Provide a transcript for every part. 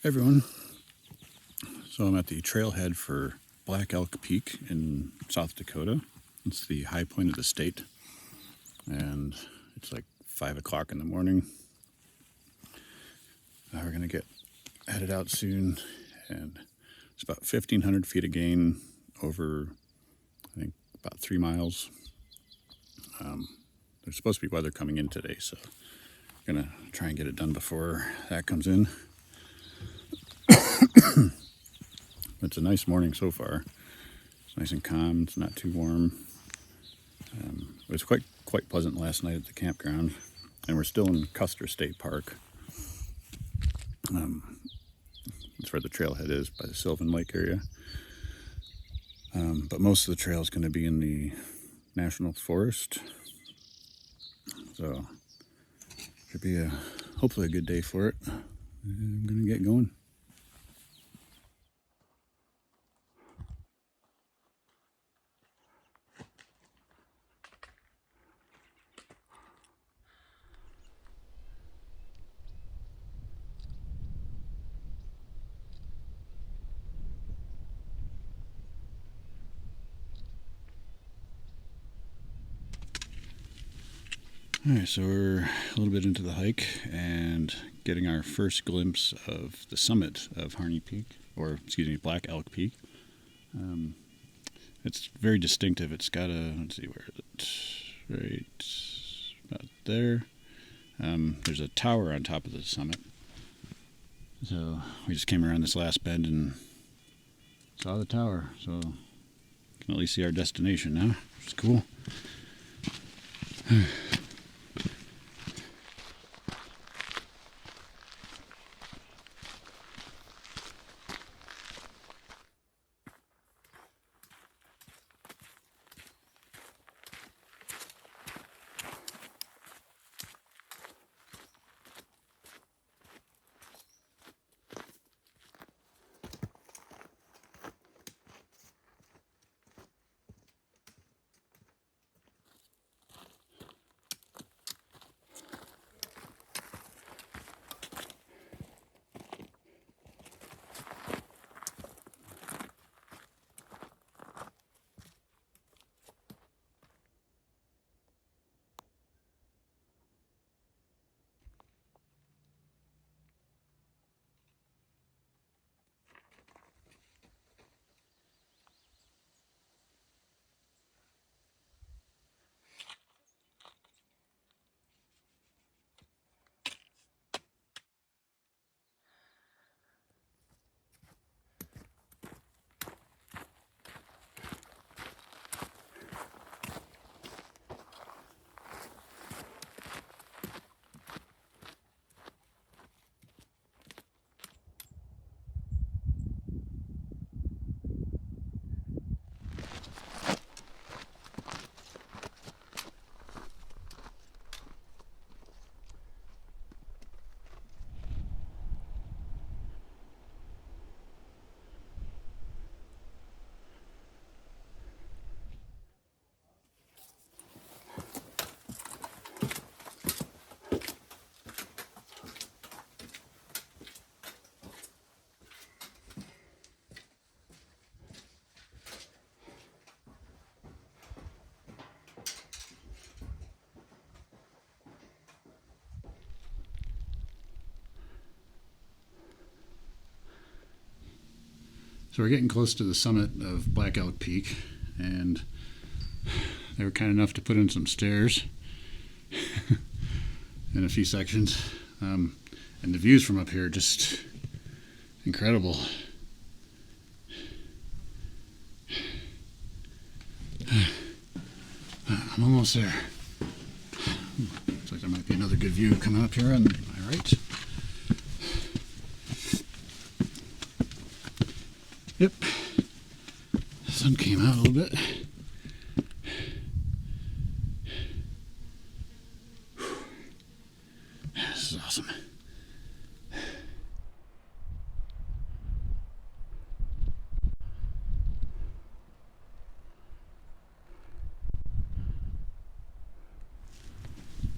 Everyone. So I'm at the trailhead for Black Elk Peak in South Dakota. It's the high point of the state, and it's like 5 o'clock in the morning. We're gonna get headed out soon, and it's about 1,500 feet of gain over, I think, about 3 miles. There's supposed to be weather coming in today, so I'm gonna try and get it done before that comes in. It's a nice morning so far. It's nice and calm. It's not too warm. It was quite pleasant last night at the campground, and we're still in Custer State Park. That's where the trailhead is, by the Sylvan Lake area. But most of the trail is going to be in the National Forest, so should be hopefully a good day for it. I'm going to get going. Alright, so we're a little bit into the hike and getting our first glimpse of the summit of Harney Peak, or excuse me, Black Elk Peak. It's very distinctive. It's got a, let's see, where is it? Right about there. There's a tower on top of the summit. So we just came around this last bend and saw the tower. So we can at least see our destination now, which is cool. So we're getting close to the summit of Black Elk Peak, and they were kind enough to put in some stairs in a few sections, and the views from up here are just incredible. I'm almost there. Looks like there might be another good view coming up here on my right. Yep, the sun came out a little bit. This is awesome.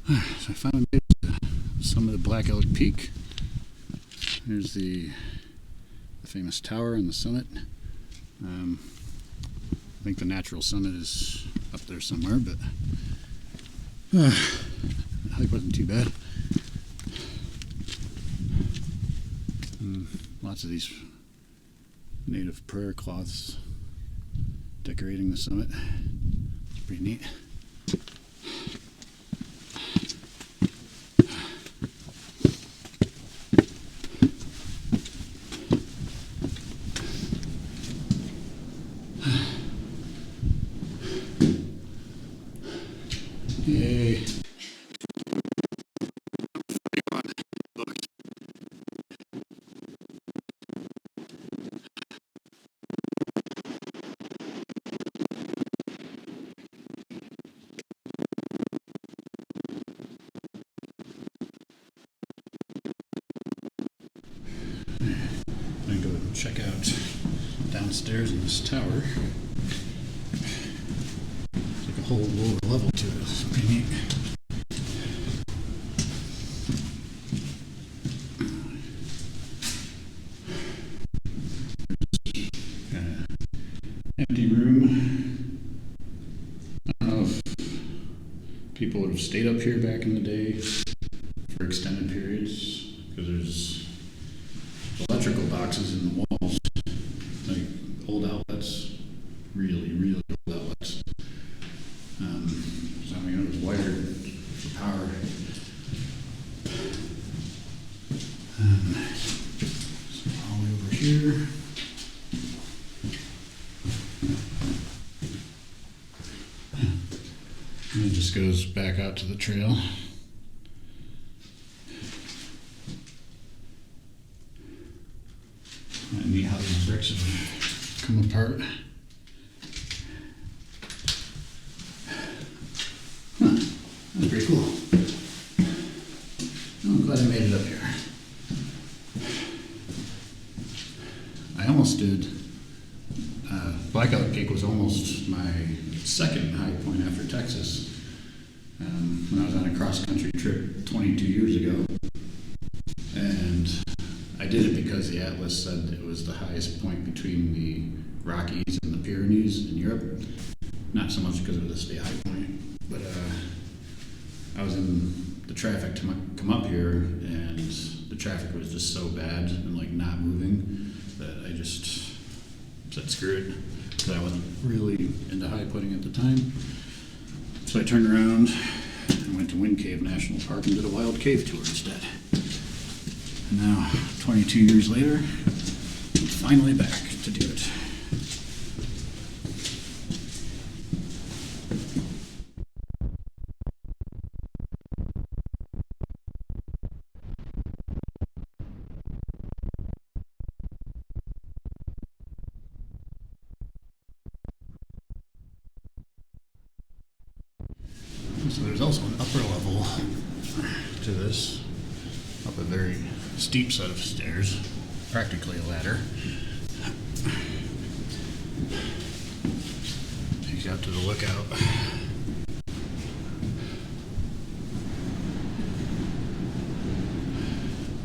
So I finally made it to the summit of Black Elk Peak. here's the famous tower on the summit. I think the natural summit is up there somewhere, but the hike wasn't too bad. Lots of these native prayer cloths decorating the summit. It's pretty neat. Yay. I'm going to go check out downstairs in this tower. It's like a whole lower level to it. It's pretty neat. Empty room. I don't know if people would have stayed up here back in the day for extended periods, because there's electrical boxes in the walls, like old outlets, really old outlets. So I mean, it was wired for power. So all the way over here. And it just goes back out to the trail. Neat how these bricks have come apart. Huh, that's pretty cool. Oh, I'm glad I made it up here. I almost did. Elk Peak was almost my second high point after Texas. When I was on a cross-country trip 22 years ago. And I did it because the atlas said it was the highest point between the Rockies and the Pyrenees in Europe. Not so much because it was a state high point, but I was in the traffic to come up here, and the traffic was just so bad and like not moving that I just said screw it, because I wasn't really into high pointing at the time. So I turned around and went to Wind Cave National Park and did a wild cave tour instead. And now, 22 years later, I'm finally back to do it. So there's also an upper level to this, up a very steep set of stairs, practically a ladder. Takes you out to the lookout.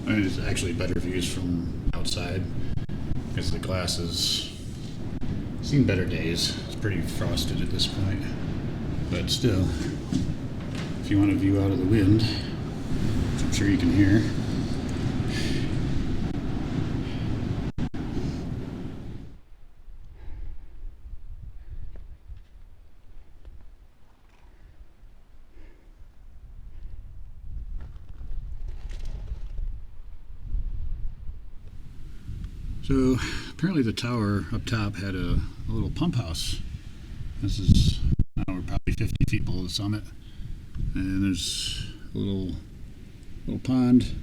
I mean, it's actually better views from outside because the glass has seen better days. It's pretty frosted at this point, but still, if you want a view out of the wind, which I'm sure you can hear. So apparently the tower up top had a little pump house. This is, I don't know, we're probably 50 feet below the summit. And there's a little pond.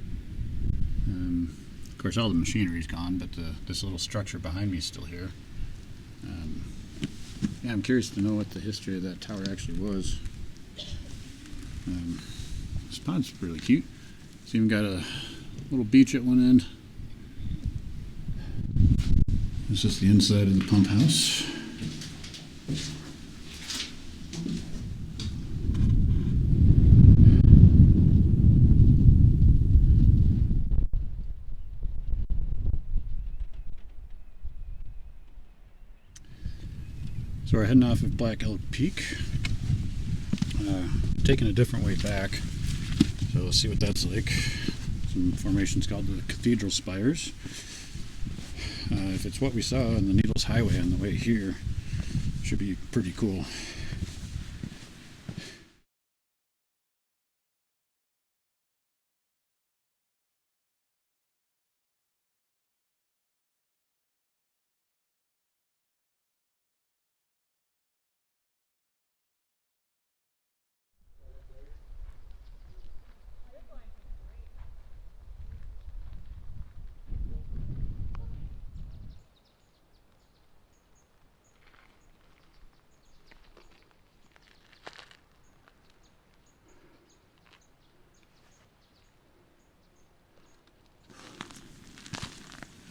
Of course, all the machinery's gone, but this little structure behind me is still here. Yeah, I'm curious to know what the history of that tower actually was. This pond's really cute. It's even got a little beach at one end. This is the inside of the pump house. So we're heading off of Black Elk Peak, taking a different way back, so we'll see what that's like. Some formations called the Cathedral Spires. If it's what we saw on the Needles Highway on the way here, should be pretty cool.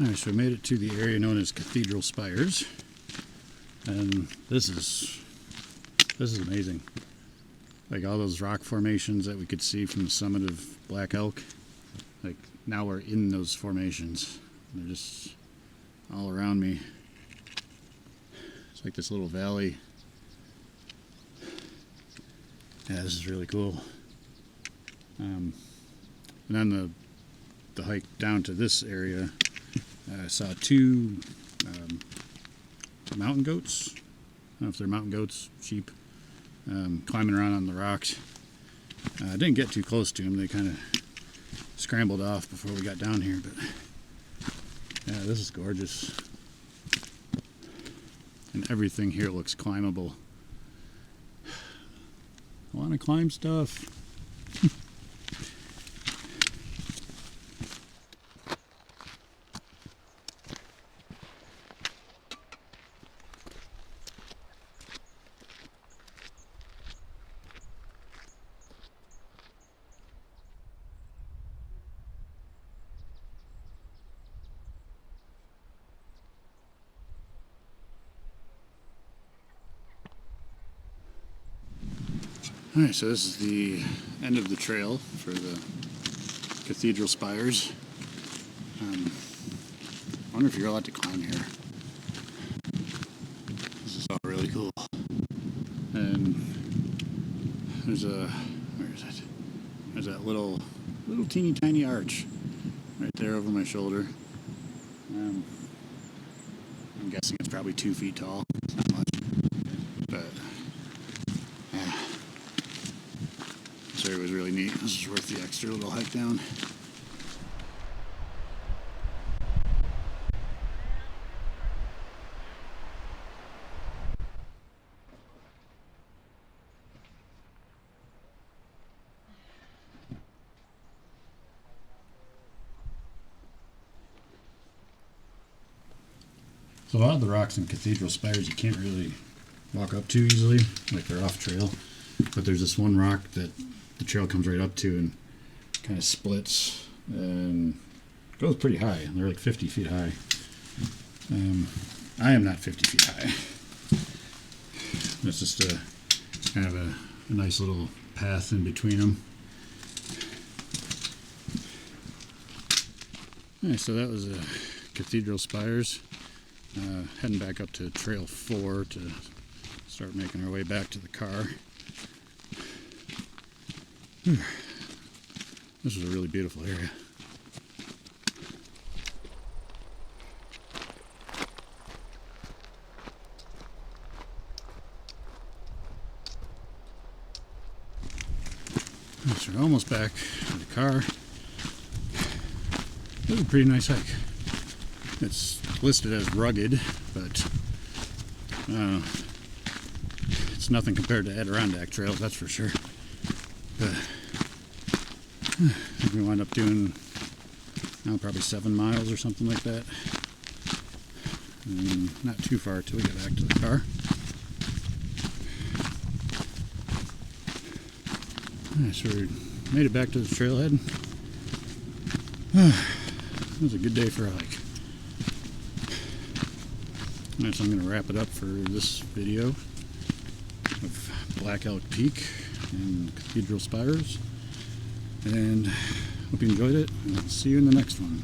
Alright, so we made it to the area known as Cathedral Spires, and this is amazing. Like all those rock formations that we could see from the summit of Black Elk, like now we're in those formations. They're just all around me. It's like this little valley. Yeah, this is really cool. And then the hike down to this area, I saw two mountain goats. I don't know if they're mountain goats, sheep, climbing around on the rocks. I didn't get too close to them. They kind of scrambled off before we got down here, but yeah, this is gorgeous. And everything here looks climbable. I want to climb stuff. Alright, so this is the end of the trail for the Cathedral Spires. I wonder if you're allowed to climb here. This is all really cool. And there's where is it? There's that little teeny tiny arch right there over my shoulder. I'm guessing it's probably 2 feet tall. It's not much. But yeah. This area was really neat. This is worth the extra little hike down. So a lot of the rocks in Cathedral Spires you can't really walk up to easily, like they're off trail. But there's this one rock that the trail comes right up to and kind of splits and goes pretty high. They're like 50 feet high. I am not 50 feet high. It's just a kind of a nice little path in between them. Alright, so that was Cathedral Spires. Heading back up to Trail 4 to start making our way back to the car. This is a really beautiful area. So we're almost back to the car. This is a pretty nice hike. It's listed as rugged, but it's nothing compared to Adirondack Trail, that's for sure. But I think we wound up doing probably 7 miles or something like that. And not too far till we get back to the car. Alright, so we made it back to the trailhead. It was a good day for a hike. Alright, so I'm going to wrap it up for this video of Black Elk Peak and Cathedral Spires. And hope you enjoyed it, and I'll see you in the next one.